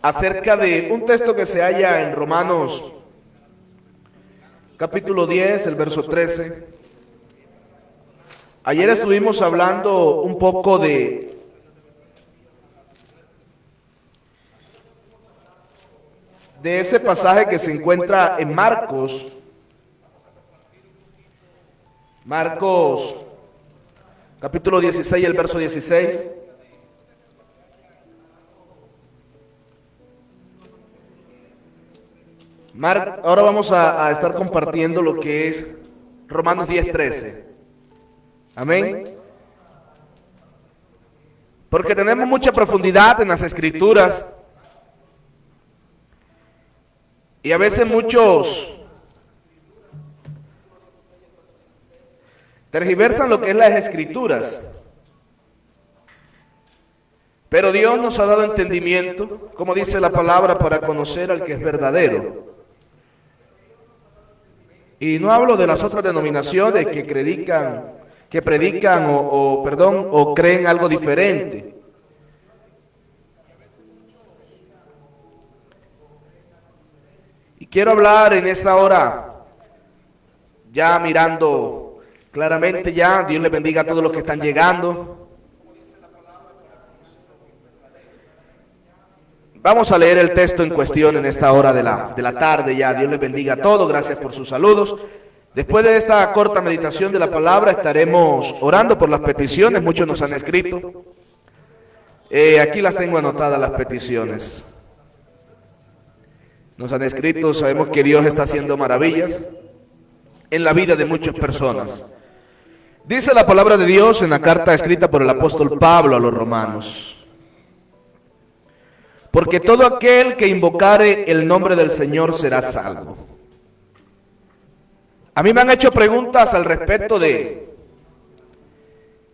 acerca de un texto que se halla en Romanos capítulo 10, el verso 13. Ayer estuvimos hablando un poco de ese pasaje que se encuentra en Marcos capítulo 16, el verso 16. Ahora vamos a estar compartiendo lo que es Romanos 10, 13. Amén. Porque tenemos mucha profundidad en las Escrituras y a veces muchos tergiversan lo que es las Escrituras. Pero Dios nos ha dado entendimiento, como dice la palabra, para conocer al que es verdadero. Y no hablo de las otras denominaciones que predican o creen algo diferente. Y quiero hablar en esta hora, ya mirando claramente ya, Dios les bendiga a todos los que están llegando. Vamos a leer el texto en cuestión en esta hora de la tarde ya. Dios les bendiga a todos, gracias por sus saludos. Después de esta corta meditación de la palabra estaremos orando por las peticiones, muchos nos han escrito. Aquí las tengo anotadas las peticiones. Nos han escrito, sabemos que Dios está haciendo maravillas en la vida de muchas personas. Dice la palabra de Dios en la carta escrita por el apóstol Pablo a los romanos. Porque todo aquel que invocare el nombre del Señor será salvo. A mí me han hecho preguntas al respecto de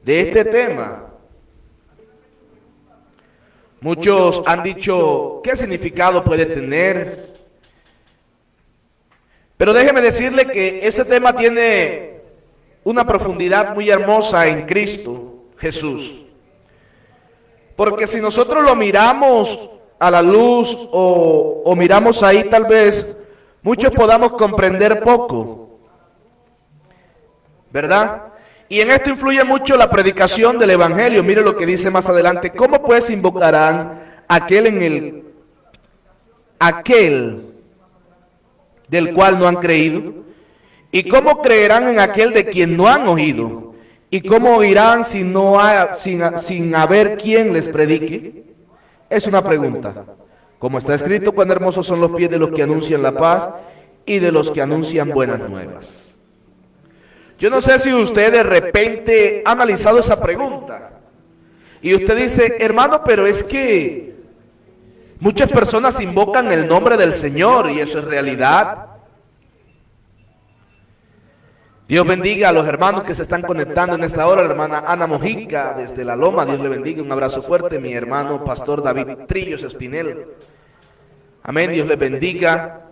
este tema. Muchos han dicho, ¿qué significado puede tener? Pero déjeme decirle que este tema tiene una profundidad muy hermosa en Cristo Jesús. Porque si nosotros lo miramos a la luz o miramos ahí, tal vez muchos podamos comprender poco, ¿verdad? Y en esto influye mucho la predicación del Evangelio. Mire lo que dice más adelante. ¿Cómo pues invocarán aquel del cual no han creído? ¿Y cómo creerán en aquel de quien no han oído? ¿Y cómo oirán sin haber quien les predique? Es una pregunta. Como está escrito, cuán hermosos son los pies de los que anuncian la paz y de los que anuncian buenas nuevas. Yo no sé si usted de repente ha analizado esa pregunta. Y usted dice, hermano, pero es que muchas personas invocan el nombre del Señor y eso es realidad. Dios bendiga a los hermanos que se están conectando en esta hora. La hermana Ana Mojica desde La Loma, Dios le bendiga, un abrazo fuerte. Mi hermano pastor David Trillos Espinel, amén, Dios le bendiga.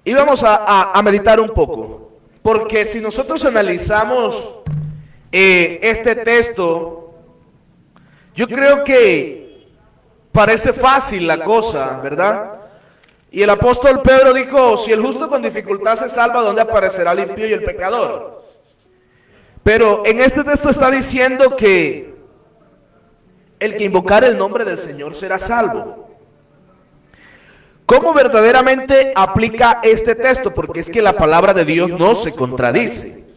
Y vamos a meditar un poco, porque si nosotros analizamos este texto, yo creo que parece fácil la cosa, ¿verdad? Y el apóstol Pedro dijo, si el justo con dificultad se salva, ¿dónde aparecerá el impío y el pecador? Pero en este texto está diciendo que el que invocar el nombre del Señor será salvo. ¿Cómo verdaderamente aplica este texto? Porque es que la palabra de Dios no se contradice.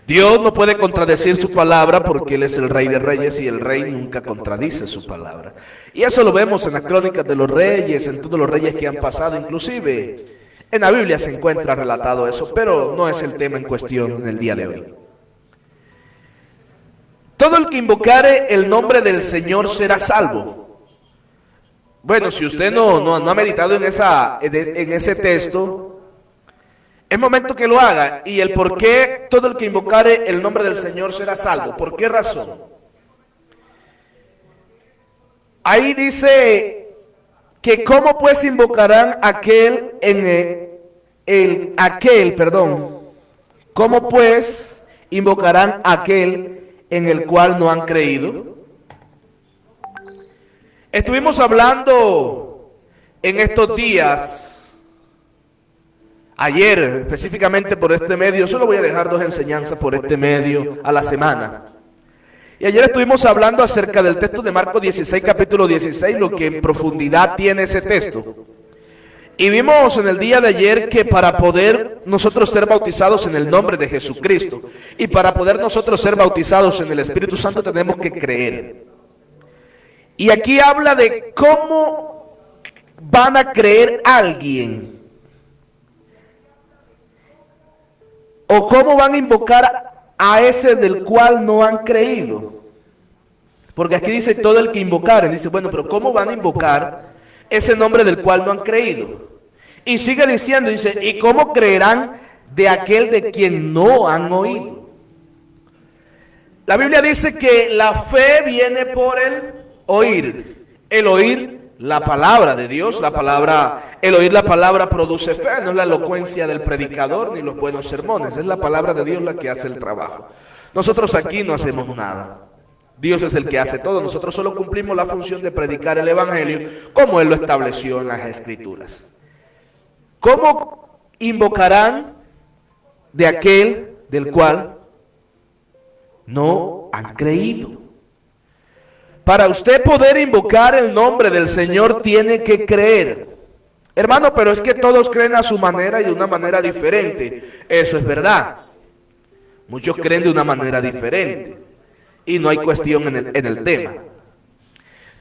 Dios no puede contradecir su palabra porque Él es el Rey de Reyes y el Rey nunca contradice su palabra. Y eso lo vemos en las crónicas de los reyes, en todos los reyes que han pasado, inclusive en la Biblia se encuentra relatado eso, pero no es el tema en cuestión en el día de hoy. Todo el que invocare el nombre del Señor será salvo. Bueno, si usted no ha meditado en ese texto, es momento que lo haga. Y el por qué todo el que invocare el nombre del Señor será salvo. ¿Por qué razón? Ahí dice que cómo pues invocarán cómo pues invocarán aquel en el cual no han creído. Estuvimos hablando en estos días, ayer específicamente por este medio, solo voy a dejar 2 enseñanzas por este medio a la semana. Y ayer estuvimos hablando acerca del texto de Marcos 16, capítulo 16, lo que en profundidad tiene ese texto. Y vimos en el día de ayer que para poder nosotros ser bautizados en el nombre de Jesucristo y para poder nosotros ser bautizados en el Espíritu Santo tenemos que creer. Y aquí habla de cómo van a creer a alguien o cómo van a invocar a ese del cual no han creído. Porque aquí dice todo el que invocare. Dice, bueno, pero ¿cómo van a invocar ese nombre del cual no han creído? Y sigue diciendo, dice, ¿y cómo creerán de aquel de quien no han oído? La Biblia dice que la fe viene por el oír la palabra de Dios, el oír la palabra produce fe, no es la elocuencia del predicador ni los buenos sermones, es la palabra de Dios la que hace el trabajo. Nosotros aquí no hacemos nada, Dios es el que hace todo, nosotros solo cumplimos la función de predicar el evangelio como Él lo estableció en las Escrituras. ¿Cómo invocarán de aquel del cual no han creído? Para usted poder invocar el nombre del Señor tiene que creer. Hermano, pero es que todos creen a su manera y de una manera diferente. Eso es verdad. Muchos creen de una manera diferente. Y no hay cuestión en el tema.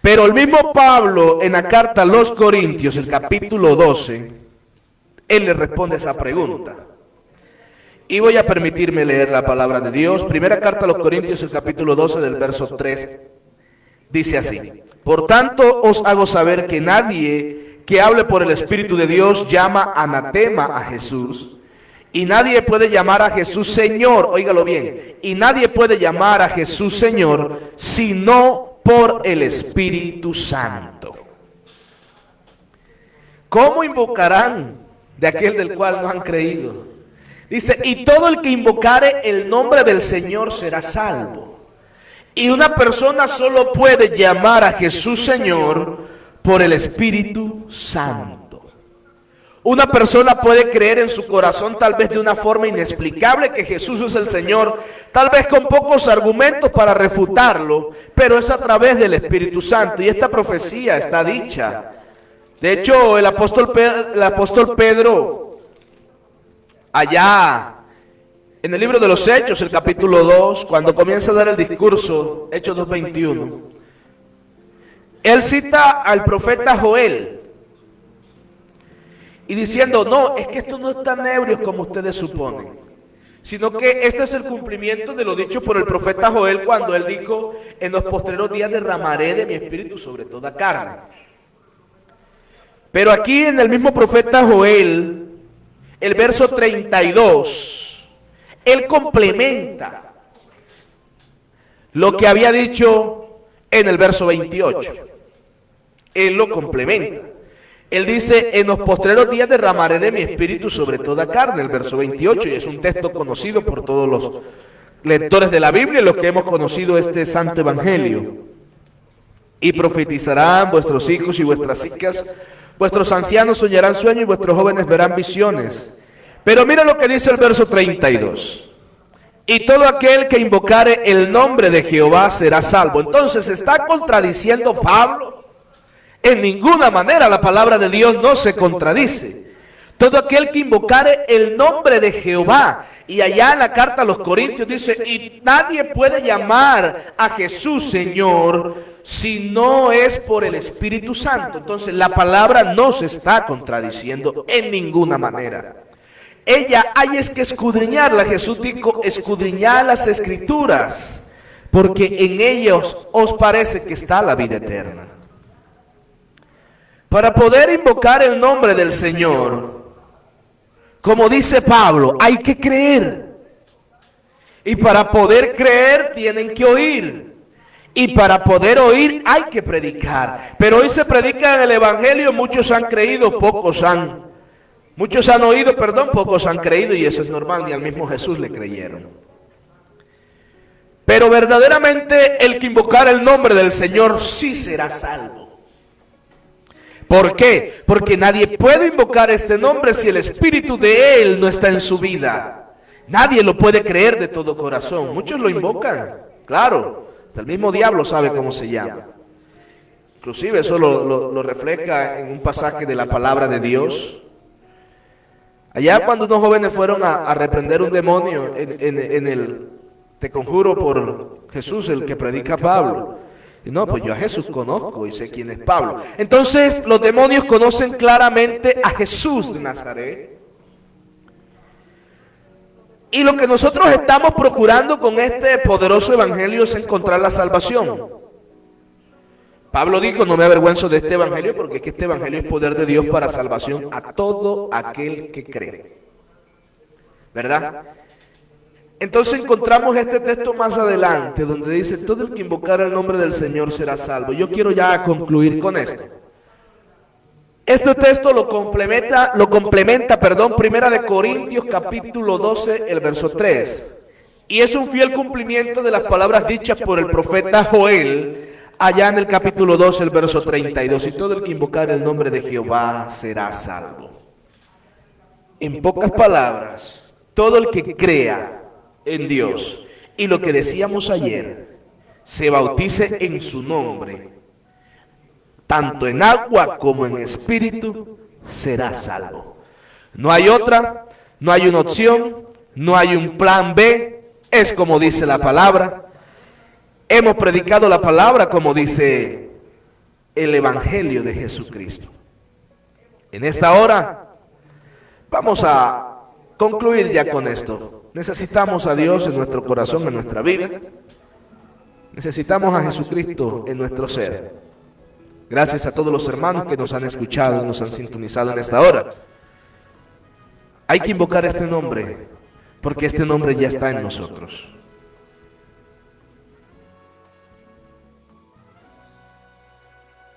Pero el mismo Pablo en la carta a los Corintios, el capítulo 12, él le responde esa pregunta. Y voy a permitirme leer la palabra de Dios. Primera carta a los Corintios, el capítulo 12, del verso 3. Dice así: por tanto os hago saber que nadie que hable por el Espíritu de Dios llama anatema a Jesús, y nadie puede llamar a Jesús Señor, óigalo bien, y nadie puede llamar a Jesús Señor sino por el Espíritu Santo. ¿Cómo invocarán de aquel del cual no han creído? Dice, y todo el que invocare el nombre del Señor será salvo. Y una persona solo puede llamar a Jesús Señor por el Espíritu Santo. Una persona puede creer en su corazón tal vez de una forma inexplicable que Jesús es el Señor, tal vez con pocos argumentos para refutarlo, pero es a través del Espíritu Santo. Y esta profecía está dicha. De hecho, el apóstol Pedro, allá en el libro de los Hechos, el capítulo 2, cuando comienza a dar el discurso, Hechos 2:21, él cita al profeta Joel, y diciendo, no, es que esto no es tan ebrio como ustedes suponen, sino que este es el cumplimiento de lo dicho por el profeta Joel cuando él dijo, en los postreros días derramaré de mi espíritu sobre toda carne. Pero aquí en el mismo profeta Joel, el verso 32, él complementa lo que había dicho en el verso 28. Él lo complementa. Él dice, en los postreros días derramaré de mi espíritu sobre toda carne, el verso 28, y es un texto conocido por todos los lectores de la Biblia y los que hemos conocido este santo evangelio. Y profetizarán vuestros hijos y vuestras hijas, vuestros ancianos soñarán sueños y vuestros jóvenes verán visiones. Pero mira lo que dice el verso 32. Y todo aquel que invocare el nombre de Jehová será salvo. Entonces, ¿está contradiciendo Pablo? En ninguna manera, la palabra de Dios no se contradice. Todo aquel que invocare el nombre de Jehová. Y allá en la carta a los Corintios dice, y nadie puede llamar a Jesús Señor si no es por el Espíritu Santo. Entonces, la palabra no se está contradiciendo en ninguna manera. Hay es que escudriñarla. Jesús dijo, escudriñad las Escrituras, porque en ellos os parece que está la vida eterna. Para poder invocar el nombre del Señor, como dice Pablo, hay que creer. Y para poder creer tienen que oír. Y para poder oír hay que predicar. Pero hoy se predica en el Evangelio, muchos han creído, muchos han oído, pocos han creído, y eso es normal, ni al mismo Jesús le creyeron. Pero verdaderamente el que invocar el nombre del Señor sí será salvo. ¿Por qué? Porque nadie puede invocar este nombre si el Espíritu de Él no está en su vida. Nadie lo puede creer de todo corazón. Muchos lo invocan, claro. Hasta el mismo diablo sabe cómo se llama. Inclusive eso lo refleja en un pasaje de la palabra de Dios. Allá cuando unos jóvenes fueron a reprender un demonio en el Te conjuro por Jesús, el que predica Pablo. Y no, pues yo a Jesús conozco y sé quién es Pablo. Entonces los demonios conocen claramente a Jesús de Nazaret. Y lo que nosotros estamos procurando con este poderoso evangelio es encontrar la salvación. Pablo dijo, no me avergüenzo de este evangelio porque es que este evangelio es poder de Dios para salvación a todo aquel que cree. ¿Verdad? Entonces encontramos este texto más adelante donde dice, todo el que invocar el nombre del Señor será salvo. Yo quiero ya concluir con esto. Este texto lo complementa, Primera de Corintios capítulo 12, el verso 3. Y es un fiel cumplimiento de las palabras dichas por el profeta Joel, allá en el capítulo 12, el verso 32. Y todo el que invocar el nombre de Jehová será salvo. En pocas palabras, todo el que crea en Dios y lo que decíamos ayer, se bautice en su nombre, tanto en agua como en espíritu, será salvo. No hay otra, no hay una opción, no hay un plan B, es como dice la palabra. Hemos predicado la palabra como dice el Evangelio de Jesucristo. En esta hora vamos a concluir ya con esto. Necesitamos a Dios en nuestro corazón, en nuestra vida. Necesitamos a Jesucristo en nuestro ser. Gracias a todos los hermanos que nos han escuchado y nos han sintonizado en esta hora. Hay que invocar este nombre, porque este nombre ya está en nosotros.